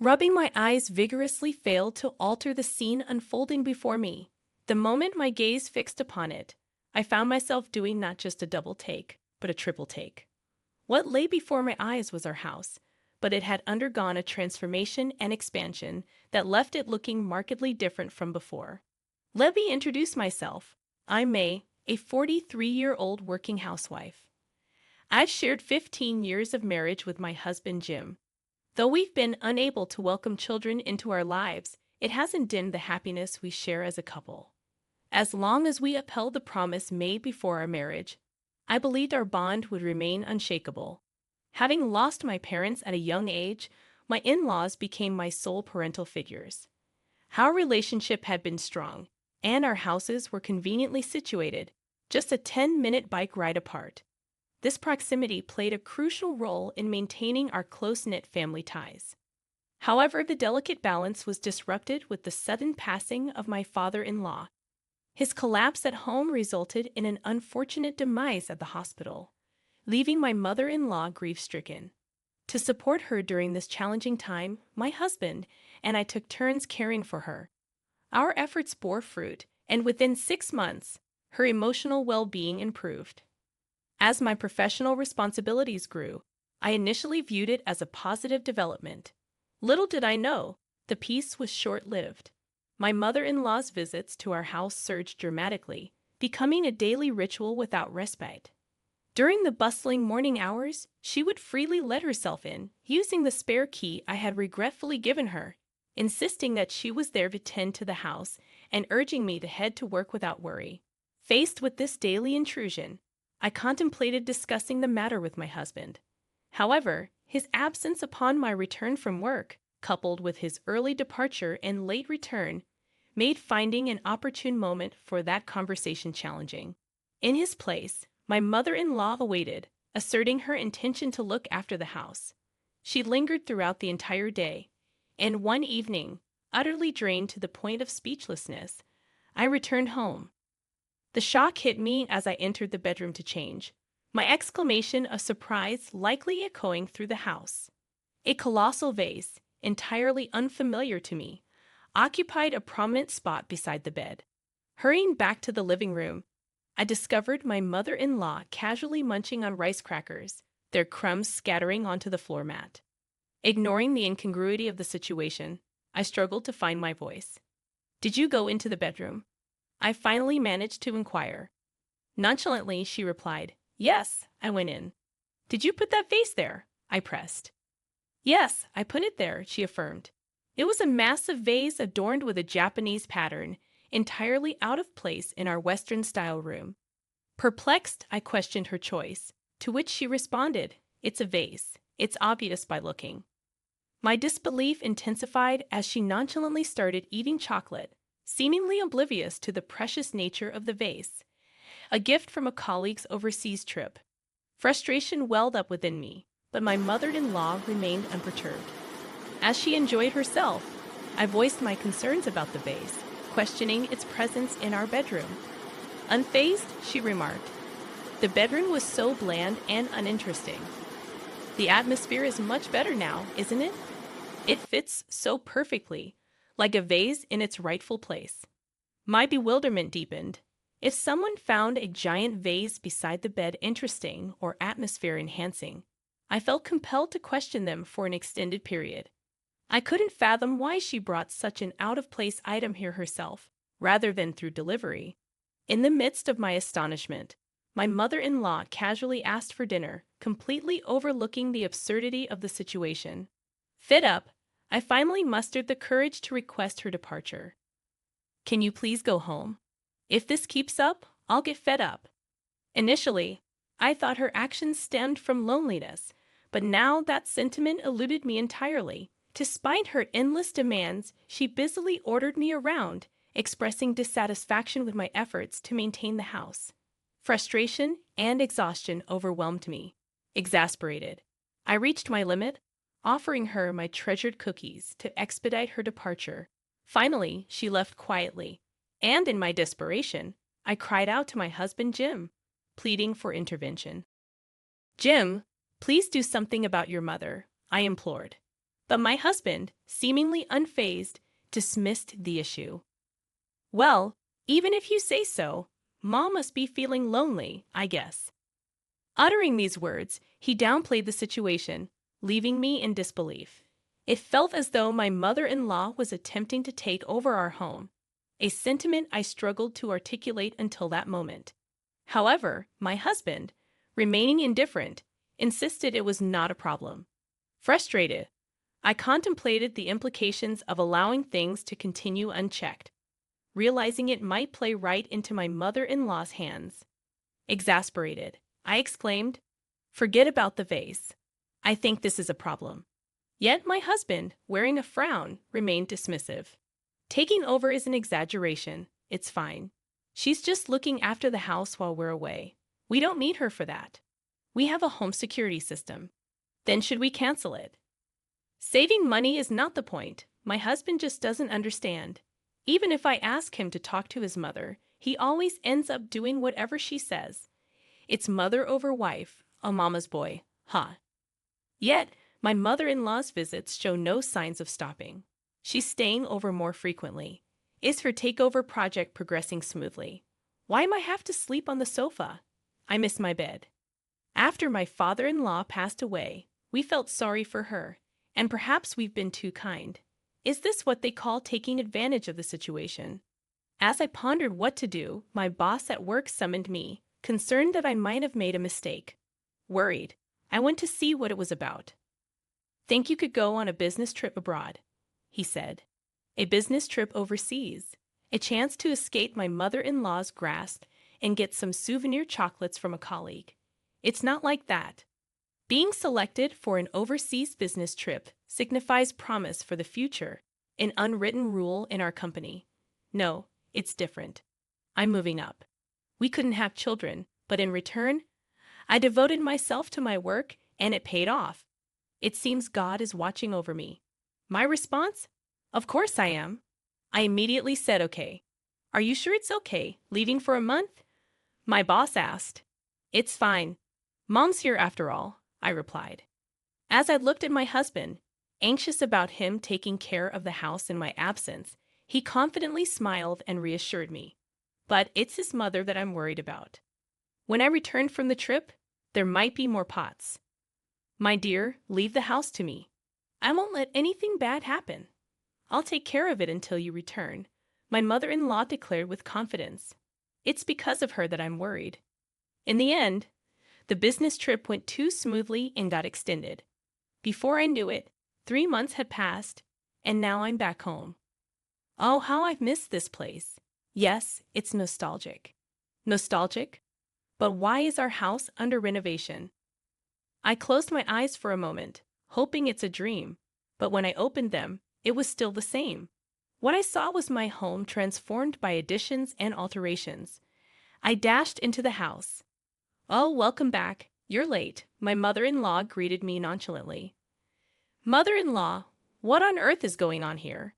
Rubbing my eyes vigorously failed to alter the scene unfolding before me. The moment my gaze fixed upon it, I found myself doing not just a double take, but a triple take. What lay before my eyes was our house, but it had undergone a transformation and expansion that left it looking markedly different from before. Let me introduce myself. I'm May, a 43-year-old working housewife. I've shared 15 years of marriage with my husband Jim. Though we've been unable to welcome children into our lives, it hasn't dimmed the happiness we share as a couple. As long as we upheld the promise made before our marriage, I believed our bond would remain unshakable. Having lost my parents at a young age, my in-laws became my sole parental figures. Our relationship had been strong, and our houses were conveniently situated, just a 10-minute bike ride apart. This proximity played a crucial role in maintaining our close-knit family ties. However, the delicate balance was disrupted with the sudden passing of my father-in-law. His collapse at home resulted in an unfortunate demise at the hospital, leaving my mother-in-law grief-stricken. To support her during this challenging time, my husband and I took turns caring for her. Our efforts bore fruit, and within 6 months, her emotional well-being improved. As my professional responsibilities grew, I initially viewed it as a positive development. Little did I know, the peace was short-lived. My mother-in-law's visits to our house surged dramatically, becoming a daily ritual without respite. During the bustling morning hours, she would freely let herself in, using the spare key I had regretfully given her, insisting that she was there to tend to the house and urging me to head to work without worry. Faced with this daily intrusion, I contemplated discussing the matter with my husband. However, his absence upon my return from work, coupled with his early departure and late return, made finding an opportune moment for that conversation challenging. In his place, my mother-in-law awaited, asserting her intention to look after the house. She lingered throughout the entire day, and one evening, utterly drained to the point of speechlessness, I returned home. The shock hit me as I entered the bedroom to change, my exclamation of surprise likely echoing through the house. A colossal vase, entirely unfamiliar to me, occupied a prominent spot beside the bed. Hurrying back to the living room, I discovered my mother-in-law casually munching on rice crackers, their crumbs scattering onto the floor mat. Ignoring the incongruity of the situation, I struggled to find my voice. "Did you go into the bedroom?" I finally managed to inquire. Nonchalantly, she replied, "Yes, I went in." "Did you put that vase there?" I pressed. "Yes, I put it there," she affirmed. It was a massive vase adorned with a Japanese pattern, entirely out of place in our Western-style room. Perplexed, I questioned her choice, to which she responded, "It's a vase. It's obvious by looking." My disbelief intensified as she nonchalantly started eating chocolate, seemingly oblivious to the precious nature of the vase, a gift from a colleague's overseas trip. Frustration welled up within me, but my mother-in-law remained unperturbed. As she enjoyed herself, I voiced my concerns about the vase, questioning its presence in our bedroom. Unfazed, she remarked, "The bedroom was so bland and uninteresting. The atmosphere is much better now, isn't it? It fits so perfectly, like a vase in its rightful place." My bewilderment deepened. If someone found a giant vase beside the bed interesting or atmosphere-enhancing, I felt compelled to question them for an extended period. I couldn't fathom why she brought such an out-of-place item here herself, rather than through delivery. In the midst of my astonishment, my mother-in-law casually asked for dinner, completely overlooking the absurdity of the situation. Fed up, I finally mustered the courage to request her departure. "Can you please go home? If this keeps up, I'll get fed up." Initially, I thought her actions stemmed from loneliness, but now that sentiment eluded me entirely. Despite her endless demands, she busily ordered me around, expressing dissatisfaction with my efforts to maintain the house. Frustration and exhaustion overwhelmed me. Exasperated, I reached my limit, offering her my treasured cookies to expedite her departure. Finally, she left quietly, and in my desperation, I cried out to my husband Jim, pleading for intervention. "Jim, please do something about your mother," I implored. But my husband, seemingly unfazed, dismissed the issue. Well, even if you say so, Mom must be feeling lonely, I guess. Uttering these words, he downplayed the situation, leaving me in disbelief. It felt as though my mother-in-law was attempting to take over our home, a sentiment I struggled to articulate until that moment. However, my husband, remaining indifferent, insisted it was not a problem. Frustrated, I contemplated the implications of allowing things to continue unchecked, realizing it might play right into my mother-in-law's hands. Exasperated, I exclaimed, "Forget about the vase. I think this is a problem." Yet my husband, wearing a frown, remained dismissive. "Taking over is an exaggeration. It's fine. She's just looking after the house while we're away. We don't need her for that. We have a home security system. Then should we cancel it?" Saving money is not the point. My husband just doesn't understand. Even if I ask him to talk to his mother, he always ends up doing whatever she says. It's mother over wife, a mama's boy, huh? Yet, my mother-in-law's visits show no signs of stopping. She's staying over more frequently. Is her takeover project progressing smoothly? Why am I have to sleep on the sofa? I miss my bed. After my father-in-law passed away, we felt sorry for her, and perhaps we've been too kind. Is this what they call taking advantage of the situation? As I pondered what to do, my boss at work summoned me, concerned that I might have made a mistake. Worried, I went to see what it was about. "Think you could go on a business trip abroad?" he said. A business trip overseas. A chance to escape my mother-in-law's grasp and get some souvenir chocolates from a colleague. It's not like that. Being selected for an overseas business trip signifies promise for the future, an unwritten rule in our company. No, it's different. I'm moving up. We couldn't have children, but in return, I devoted myself to my work and it paid off. It seems God is watching over me. My response? Of course I am. I immediately said okay. "Are you sure it's okay, leaving for a month?" My boss asked. "It's fine. Mom's here after all," I replied. As I looked at my husband, anxious about him taking care of the house in my absence, he confidently smiled and reassured me. But it's his mother that I'm worried about. When I return from the trip, there might be more pots. "My dear, leave the house to me. I won't let anything bad happen. I'll take care of it until you return," my mother-in-law declared with confidence. It's because of her that I'm worried. In the end, the business trip went too smoothly and got extended. Before I knew it, 3 months had passed, and now I'm back home. Oh, how I've missed this place. Yes, it's nostalgic. Nostalgic? But why is our house under renovation? I closed my eyes for a moment, hoping it's a dream, but when I opened them, it was still the same. What I saw was my home transformed by additions and alterations. I dashed into the house. "Oh, welcome back. You're late," my mother-in-law greeted me nonchalantly. "Mother-in-law, what on earth is going on here?"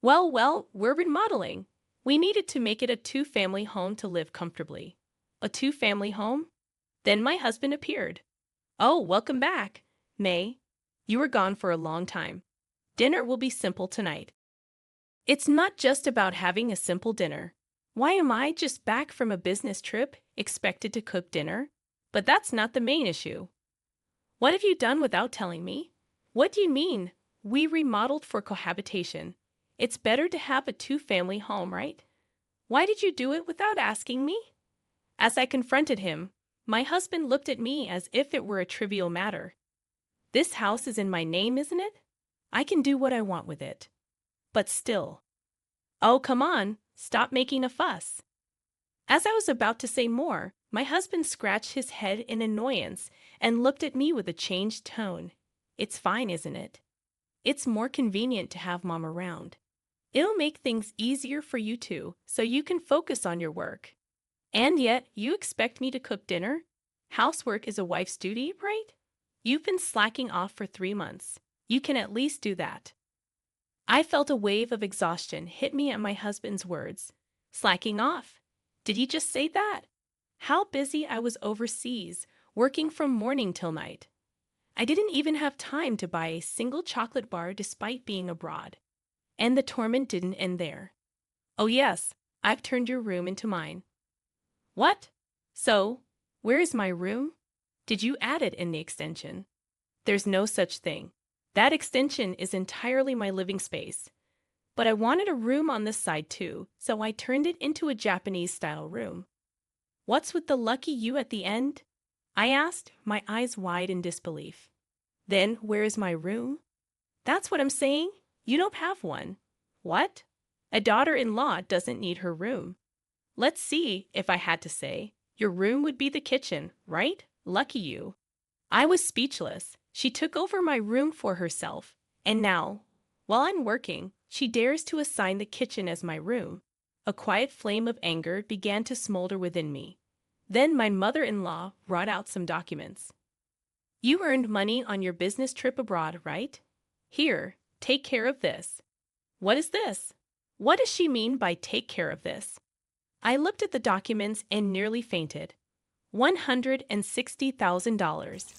Well, we're remodeling. We needed to make it a two-family home to live comfortably." "A two-family home?" Then my husband appeared. "Oh, welcome back, May. You were gone for a long time. Dinner will be simple tonight." It's not just about having a simple dinner. Why am I just back from a business trip expected to cook dinner? But that's not the main issue. "What have you done without telling me?" "What do you mean? We remodeled for cohabitation. It's better to have a two-family home, right? Why did you do it without asking me?" As I confronted him, my husband looked at me as if it were a trivial matter. "This house is in my name, isn't it? I can do what I want with it." But still. "Oh, come on, stop making a fuss." As I was about to say more, my husband scratched his head in annoyance and looked at me with a changed tone. "It's fine, isn't it? It's more convenient to have Mom around. It'll make things easier for you two, so you can focus on your work. And yet, you expect me to cook dinner? Housework is a wife's duty, right? You've been slacking off for 3 months. You can at least do that." I felt a wave of exhaustion hit me at my husband's words. Slacking off? Did he just say that? How busy I was overseas, working from morning till night. I didn't even have time to buy a single chocolate bar despite being abroad. And the torment didn't end there. Oh yes, I've turned your room into mine. What? So, where is my room? Did you add it in the extension? There's no such thing. That extension is entirely my living space. But I wanted a room on this side too, so I turned it into a Japanese-style room. What's with the lucky U at the end? I asked, my eyes wide in disbelief. Then, where is my room? That's what I'm saying. You don't have one. What? A daughter-in-law doesn't need her room. Let's see, if I had to say, your room would be the kitchen, right? Lucky you. I was speechless. She took over my room for herself, and now, while I'm working, she dares to assign the kitchen as my room. A quiet flame of anger began to smolder within me. Then my mother-in-law brought out some documents. You earned money on your business trip abroad, right? Here, take care of this. What is this? What does she mean by take care of this? I looked at the documents and nearly fainted. $160,000.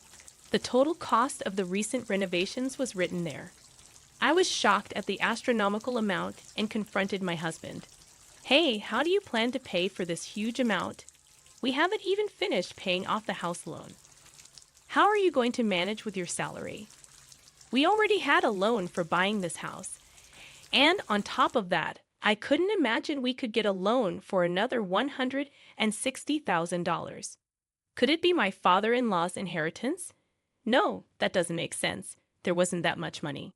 The total cost of the recent renovations was written there. I was shocked at the astronomical amount and confronted my husband. Hey, how do you plan to pay for this huge amount? We haven't even finished paying off the house loan. How are you going to manage with your salary? We already had a loan for buying this house. And on top of that, I couldn't imagine we could get a loan for another $160,000. Could it be my father-in-law's inheritance? No, that doesn't make sense. There wasn't that much money.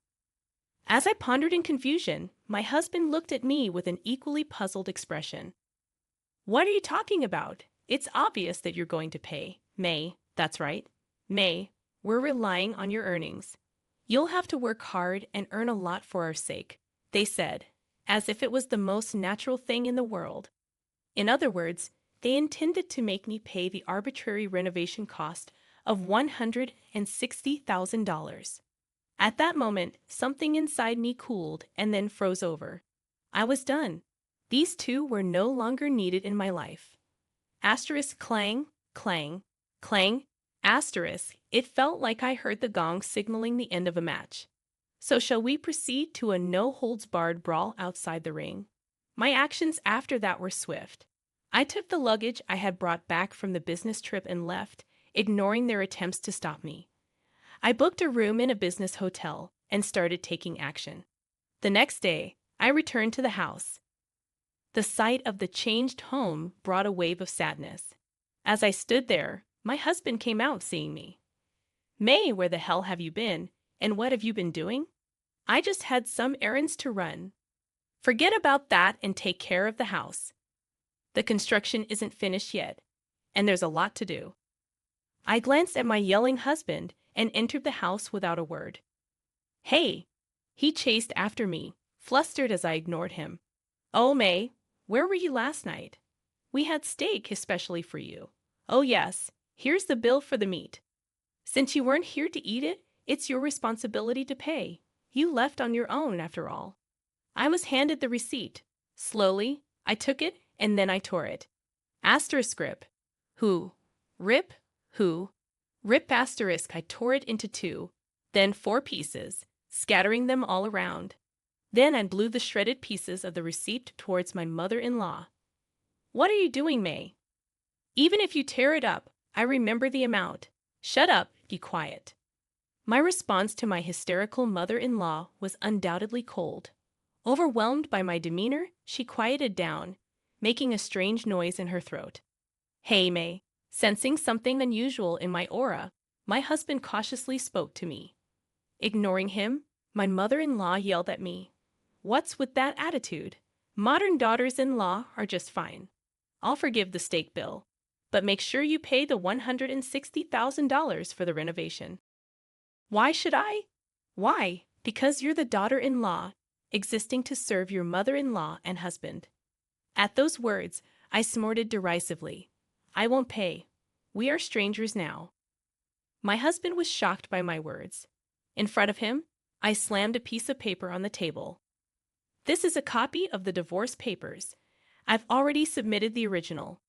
As I pondered in confusion, my husband looked at me with an equally puzzled expression. What are you talking about? It's obvious that you're going to pay. May, that's right. May, we're relying on your earnings. You'll have to work hard and earn a lot for our sake, they said, as if it was the most natural thing in the world. In other words, they intended to make me pay the arbitrary renovation cost of $160,000. At that moment, something inside me cooled and then froze over. I was done. These two were no longer needed in my life. Asterisk clang, clang, clang, asterisk. It felt like I heard the gong signaling the end of a match. So shall we proceed to a no-holds-barred brawl outside the ring? My actions after that were swift. I took the luggage I had brought back from the business trip and left, ignoring their attempts to stop me. I booked a room in a business hotel and started taking action. The next day, I returned to the house. The sight of the changed home brought a wave of sadness. As I stood there, my husband came out seeing me. May, where the hell have you been? And what have you been doing? I just had some errands to run. Forget about that and take care of the house. The construction isn't finished yet, and there's a lot to do. I glanced at my yelling husband and entered the house without a word. Hey! He chased after me, flustered as I ignored him. Oh, May, where were you last night? We had steak especially for you. Oh, yes, here's the bill for the meat. Since you weren't here to eat it, it's your responsibility to pay. You left on your own, after all. I was handed the receipt. Slowly, I took it, and then I tore it. Asterisk rip. Who? Rip? Who? Rip asterisk. I tore it into 2, then 4 pieces, scattering them all around. Then I blew the shredded pieces of the receipt towards my mother-in-law. What are you doing, May? Even if you tear it up, I remember the amount. Shut up, be quiet. My response to my hysterical mother-in-law was undoubtedly cold. Overwhelmed by my demeanor, she quieted down, making a strange noise in her throat. Hey, May. Sensing something unusual in my aura, my husband cautiously spoke to me. Ignoring him, my mother-in-law yelled at me. What's with that attitude? Modern daughters-in-law are just fine. I'll forgive the steak bill, but make sure you pay the $160,000 for the renovation. Why should I? Why? Because you're the daughter-in-law, existing to serve your mother-in-law and husband. At those words, I snorted derisively. I won't pay. We are strangers now. My husband was shocked by my words. In front of him, I slammed a piece of paper on the table. This is a copy of the divorce papers. I've already submitted the original.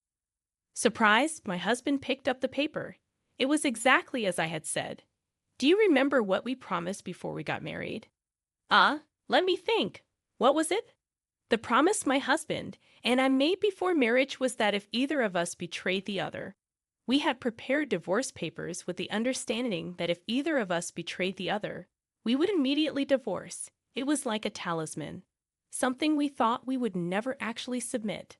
Surprised, my husband picked up the paper. It was exactly as I had said. Do you remember what we promised before we got married? Ah, let me think. What was it? The promise my husband and I made before marriage was that if either of us betrayed the other, we had prepared divorce papers with the understanding that if either of us betrayed the other, we would immediately divorce. It was like a talisman, something we thought we would never actually submit.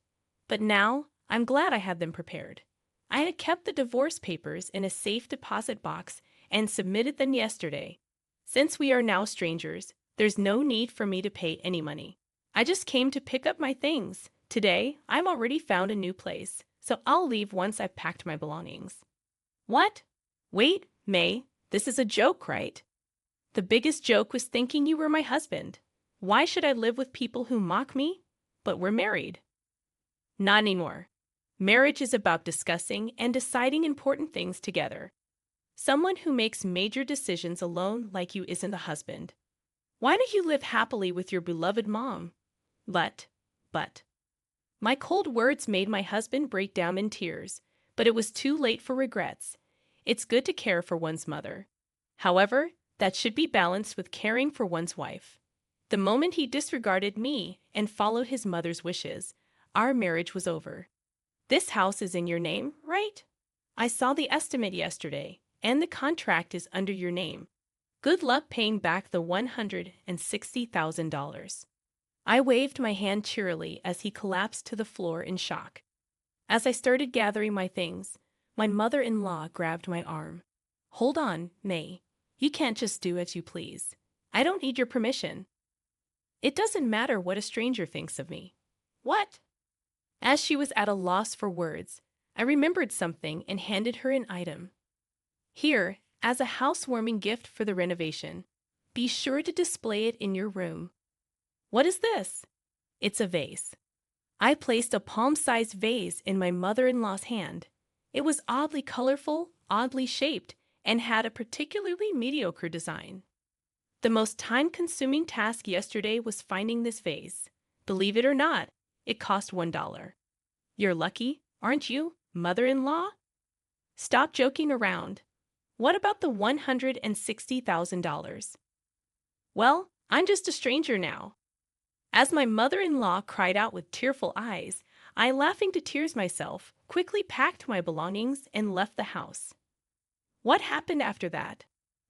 But now, I'm glad I had them prepared. I had kept the divorce papers in a safe deposit box and submitted them yesterday. Since we are now strangers, there's no need for me to pay any money. I just came to pick up my things. Today, I'm already found a new place, so I'll leave once I've packed my belongings. What? Wait, May, this is a joke, right? The biggest joke was thinking you were my husband. Why should I live with people who mock me? But we're married. Not anymore. Marriage is about discussing and deciding important things together. Someone who makes major decisions alone like you isn't a husband. Why don't you live happily with your beloved mom? But. My cold words made my husband break down in tears, but it was too late for regrets. It's good to care for one's mother. However, that should be balanced with caring for one's wife. The moment he disregarded me and followed his mother's wishes, our marriage was over. This house is in your name, right? I saw the estimate yesterday, and the contract is under your name. Good luck paying back the $160,000. I waved my hand cheerily as he collapsed to the floor in shock. As I started gathering my things, my mother-in-law grabbed my arm. Hold on, May. You can't just do as you please. I don't need your permission. It doesn't matter what a stranger thinks of me. What? As she was at a loss for words, I remembered something and handed her an item. Here, as a housewarming gift for the renovation. Be sure to display it in your room. What is this? It's a vase. I placed a palm-sized vase in my mother-in-law's hand. It was oddly colorful, oddly shaped, and had a particularly mediocre design. The most time-consuming task yesterday was finding this vase. Believe it or not, it cost $1. You're lucky, aren't you, mother-in-law? Stop joking around. What about the $160,000? Well, I'm just a stranger now. As my mother-in-law cried out with tearful eyes, I, laughing to tears myself, quickly packed my belongings and left the house. What happened after that?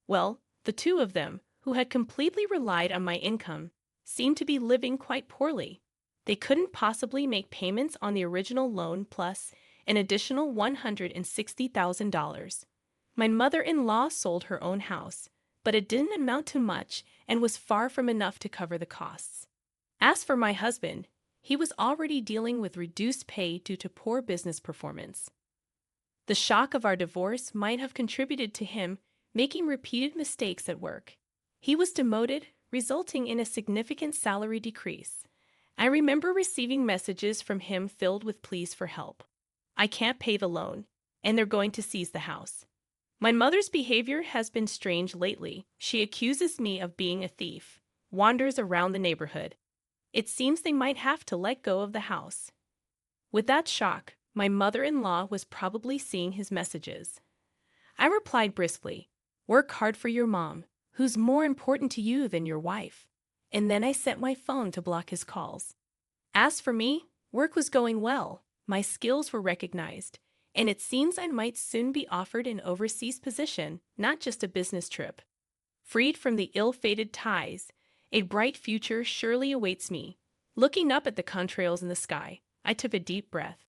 Well, the two of them, who had completely relied on my income, seemed to be living quite poorly. They couldn't possibly make payments on the original loan plus an additional $160,000. My mother-in-law sold her own house, but it didn't amount to much and was far from enough to cover the costs. As for my husband, he was already dealing with reduced pay due to poor business performance. The shock of our divorce might have contributed to him making repeated mistakes at work. He was demoted, resulting in a significant salary decrease. I remember receiving messages from him filled with pleas for help. I can't pay the loan, and they're going to seize the house. My mother's behavior has been strange lately. She accuses me of being a thief, wanders around the neighborhood. It seems they might have to let go of the house. With that shock, my mother-in-law was probably seeing his messages. I replied briskly, "Work hard for your mom, who's more important to you than your wife." And then I set my phone to block his calls. As for me, work was going well. My skills were recognized, and it seems I might soon be offered an overseas position, not just a business trip. Freed from the ill-fated ties, a bright future surely awaits me. Looking up at the contrails in the sky, I took a deep breath.